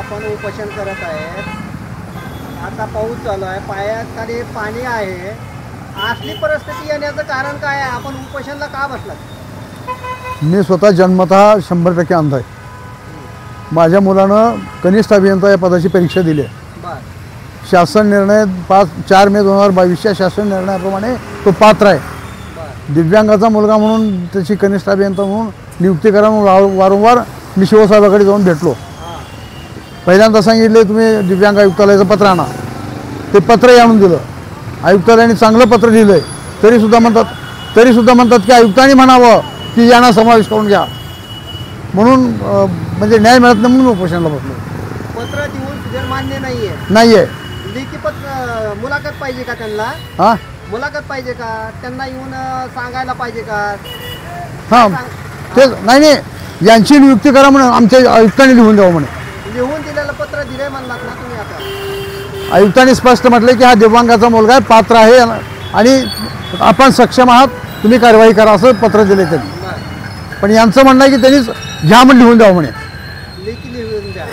आपण उपोषण करत आहे, आता पाऊस चालू आहे, पायाखाली पाणी आहे, असली परिस्थिती येण्याचं कारण काय आहे? आपण उपोषणला का बसलात? मी स्वतः जन्मतः 100% अंध आहे. माझ्या मुलानं कनिष्ठ अभियंता या पदाची परीक्षा दिली आहे. शासन निर्णय 4 मे 2022च्या शासन निर्णयाप्रमाणे तो पात्र आहे. दिव्यांगाचा मुलगा म्हणून त्याची कनिष्ठ अभियंता म्हणून नियुक्ती करा म्हणून वारंवार मी शिवसाहेबाकडे जाऊन भेटलो. पहिल्यांदा सांगितले तुम्ही दिव्यांग आयुक्तालयाचं पत्र आणा. ते पत्रही आणून दिलं. आयुक्तालयाने चांगलं पत्र लिहिलं आहे. तरीसुद्धा म्हणतात की आयुक्तांनी म्हणावं की यांना समावेश करून घ्या म्हणून म्हणजे न्याय मिळत नाही म्हणून उपोषणाला बसलो. पत्र देऊन सुद्धा मान्य नाही आहे. लेखी पत्र मुलाखत पाहिजे का त्यांना? हां मुलाखत पाहिजे का त्यांना? येऊन सांगायला पाहिजे का? हां ते नाही यांची नियुक्ती करा म्हणून आमच्या आयुक्तांनी लिहून द्यावं म्हणे. लिहून दिलेलं पत्र दिलंय म्हणलात ना तुम्ही आता? आयुक्तांनी स्पष्ट म्हटले की हा दिव्यांगाचा मुलगा आहे, पात्र आहे आणि आपण सक्षम आहात, तुम्ही कारवाई करा असं पत्र दिले त्यांनी. पण यांचं म्हणणं आहे की त्यांनीच घ्या म्हणून लिहून द्यावं म्हणे. लेखी लिहून द्या.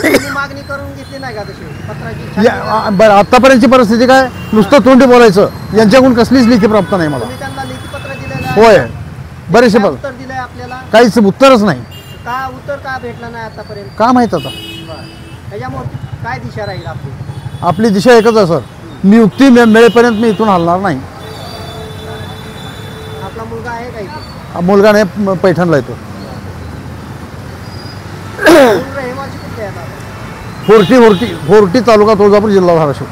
तुम्ही मागणी करून घेतली नाही का तशी पत्राची? बरं आतापर्यंतची परिस्थिती काय? नुसतं तोंडी बोलायचं. यांच्याकडून कसलीच लेखी प्राप्त नाही मला. तुम्ही त्यांना लेखी पत्र दिलेलं होय बरेचसे उत्तर दिलंय आपल्याला? काहीच उत्तरच नाही. का उत्तर का भेटलं नाही आतापर्यंत? का माहीत आता. त्याच्यामुळे काय दिशा राहील आपली? आपली दिशा एकच आहे सर, नियुक्ती मिळेपर्यंत मी इथून हलणार नाही. आपला मुलगा आहे का इथे? मुलगा नाही, पैठणला येतो. रहिवासी कुठले आहेत? फोर्टी तालुका तुळजापूर जिल्हा धाराशिव.